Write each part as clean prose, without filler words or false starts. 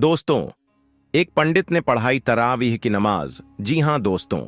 दोस्तों, एक पंडित ने पढ़ाई तरावीह की नमाज। जी हां दोस्तों,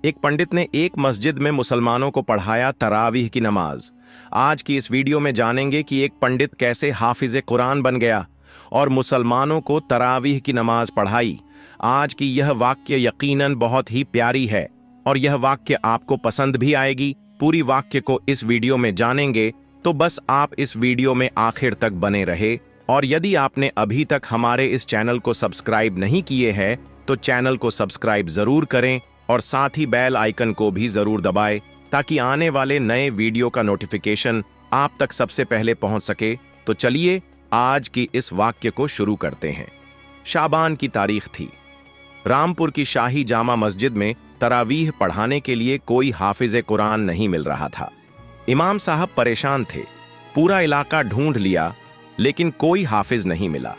एक पंडित ने एक मस्जिद में मुसलमानों को पढ़ाया तरावीह की नमाज। आज की इस वीडियो में जानेंगे कि एक पंडित कैसे हाफिज कुरान बन गया और मुसलमानों को तरावीह की नमाज पढ़ाई। आज की यह वाक्य यकीनन बहुत ही प्यारी है और यह वाक्य आपको पसंद भी आएगी। पूरी वाक्य को इस वीडियो में जानेंगे, तो बस आप इस वीडियो में आखिर तक बने रहे। और यदि आपने अभी तक हमारे इस चैनल को सब्सक्राइब नहीं किए हैं तो चैनल को सब्सक्राइब जरूर करें और साथ ही बेल आइकन को भी जरूर दबाएं ताकि आने वाले नए वीडियो का नोटिफिकेशन आप तक सबसे पहले पहुंच सके। तो चलिए आज की इस वाक्य को शुरू करते हैं। शाबान की तारीख थी। रामपुर की शाही जामा मस्जिद में तरावीह पढ़ाने के लिए कोई हाफिज कुरान नहीं मिल रहा था। इमाम साहब परेशान थे। पूरा इलाका ढूंढ लिया लेकिन कोई हाफिज नहीं मिला।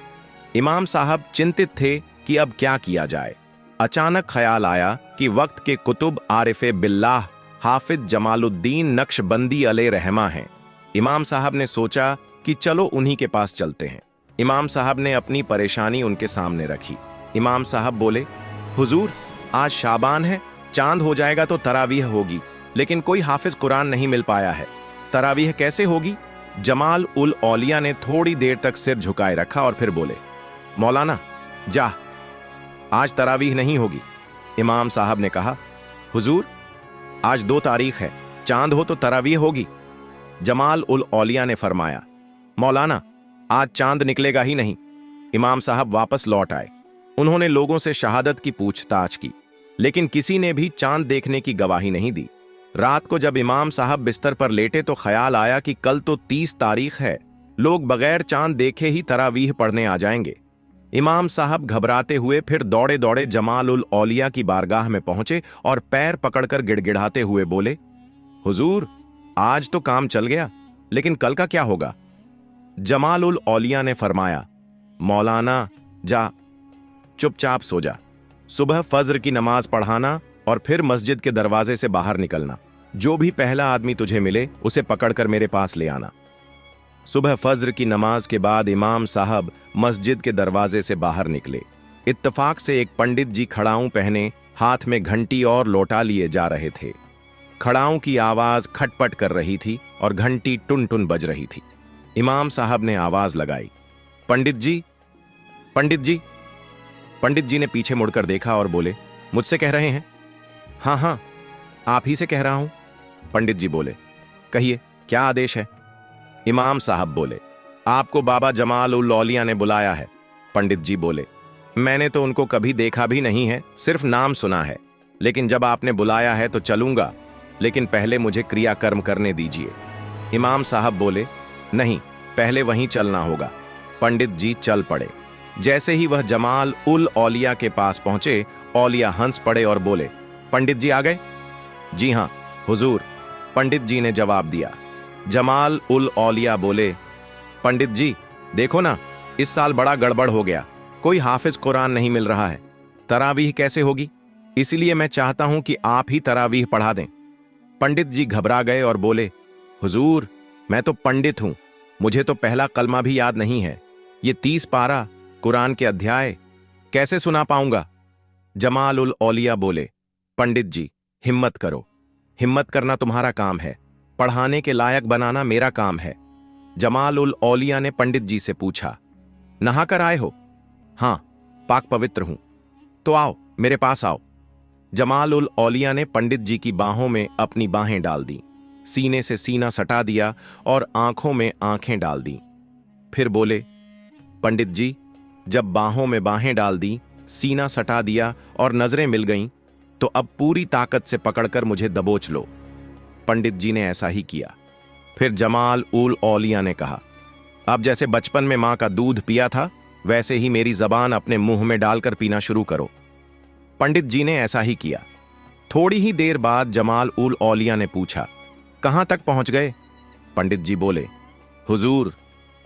इमाम साहब चिंतित थे कि अब क्या किया जाए। अचानक ख्याल आया कि वक्त के कुतुब आरिफे बिल्लाह हाफिज जमालुद्दीन नक्शबंदी अलैहिर्रहमा हैं। इमाम साहब ने सोचा कि चलो उन्हीं के पास चलते हैं। इमाम साहब ने अपनी परेशानी उनके सामने रखी। इमाम साहब बोले, हुजूर, आज शाबान है, चांद हो जाएगा तो तरावीह होगी, लेकिन कोई हाफिज कुरान नहीं मिल पाया है। तरावीह कैसे होगी? जमाल उल औलिया ने थोड़ी देर तक सिर झुकाए रखा और फिर बोले, मौलाना जा, आज तरावीह नहीं होगी। इमाम साहब ने कहा, हुजूर, आज 2 तारीख है, चांद हो तो तरावीह होगी। जमाल उल औलिया ने फरमाया, मौलाना, आज चांद निकलेगा ही नहीं। इमाम साहब वापस लौट आए। उन्होंने लोगों से शहादत की पूछताछ की, लेकिन किसी ने भी चांद देखने की गवाही नहीं दी। रात को जब इमाम साहब बिस्तर पर लेटे तो ख्याल आया कि कल तो 30 तारीख है, लोग बगैर चांद देखे ही तरावीह पढ़ने आ जाएंगे। इमाम साहब घबराते हुए फिर दौड़े दौड़े जमाल उल औलिया की बारगाह में पहुंचे और पैर पकड़कर गिड़गिड़ाते हुए बोले, हुजूर, आज तो काम चल गया, लेकिन कल का क्या होगा? जमाल उल औलिया ने फरमाया, मौलाना जा, चुपचाप सो जा। सुबह फज्र की नमाज पढ़ाना और फिर मस्जिद के दरवाजे से बाहर निकलना। जो भी पहला आदमी तुझे मिले उसे पकड़कर मेरे पास ले आना। सुबह फज्र की नमाज के बाद इमाम साहब मस्जिद के दरवाजे से बाहर निकले। इत्तफाक से एक पंडित जी खड़ाऊं पहने हाथ में घंटी और लोटा लिए जा रहे थे। खड़ाऊं की आवाज खटपट कर रही थी और घंटी टुन टुन बज रही थी। इमाम साहब ने आवाज लगाई, पंडित जी, पंडित जी। पंडित जी ने पीछे मुड़कर देखा और बोले, मुझसे कह रहे हैं? हाँ हाँ, आप ही से कह रहा हूं। पंडित जी बोले, कहिए, क्या आदेश है? इमाम साहब बोले, आपको बाबा जमाल उल औलिया ने बुलाया है। पंडित जी बोले, मैंने तो उनको कभी देखा भी नहीं है, सिर्फ नाम सुना है, लेकिन जब आपने बुलाया है तो चलूंगा, लेकिन पहले मुझे क्रियाकर्म करने दीजिए। इमाम साहब बोले, नहीं, पहले वहीं चलना होगा। पंडित जी चल पड़े। जैसे ही वह जमाल उल औलिया के पास पहुंचे, औलिया हंस पड़े और बोले, पंडित जी आ गए? जी हां हुजूर, पंडित जी ने जवाब दिया। जमाल उल औलिया बोले, पंडित जी, देखो ना, इस साल बड़ा गड़बड़ हो गया, कोई हाफिज कुरान नहीं मिल रहा है, तरावीह कैसे होगी? इसलिए मैं चाहता हूं कि आप ही तरावीह पढ़ा दें। पंडित जी घबरा गए और बोले, हुजूर, मैं तो पंडित हूं, मुझे तो पहला कलमा भी याद नहीं है, ये 30 पारा कुरान के अध्याय कैसे सुना पाऊंगा? जमाल उल औलिया बोले, पंडित जी, हिम्मत करो, हिम्मत करना तुम्हारा काम है, पढ़ाने के लायक बनाना मेरा काम है। जमाल उल औलिया ने पंडित जी से पूछा, नहा कर आए हो? हां, पाक पवित्र हूं। तो आओ, मेरे पास आओ। जमाल उल औलिया ने पंडित जी की बाहों में अपनी बाहें डाल दी, सीने से सीना सटा दिया और आंखों में आंखें डाल दी। फिर बोले, पंडित जी, जब बाहों में बाहें डाल दी, सीना सटा दिया और नजरें मिल गईं, तो अब पूरी ताकत से पकड़कर मुझे दबोच लो। पंडित जी ने ऐसा ही किया। फिर जमाल उल औलिया ने कहा, अब जैसे बचपन में मां का दूध पिया था, वैसे ही मेरी जबान अपने मुंह में डालकर पीना शुरू करो। पंडित जी ने ऐसा ही किया। थोड़ी ही देर बाद जमाल उल औलिया ने पूछा, कहां तक पहुंच गए? पंडित जी बोले, हुजूर,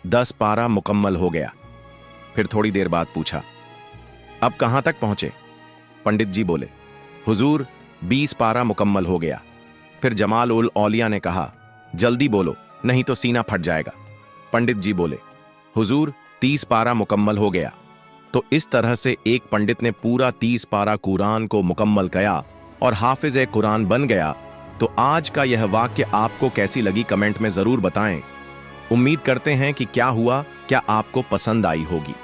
10 पारा मुकम्मल हो गया। फिर थोड़ी देर बाद पूछा, अब कहां तक पहुंचे? पंडित जी बोले, हुजूर, 20 पारा मुकम्मल हो गया। फिर जमाल उल औलिया ने कहा, जल्दी बोलो, नहीं तो सीना फट जाएगा। पंडित जी बोले, हुजूर, 30 पारा मुकम्मल हो गया। तो इस तरह से एक पंडित ने पूरा 30 पारा कुरान को मुकम्मल किया और हाफिज ए कुरान बन गया। तो आज का यह वाक्य आपको कैसी लगी कमेंट में जरूर बताएं। उम्मीद करते हैं कि क्या हुआ, क्या आपको पसंद आई होगी।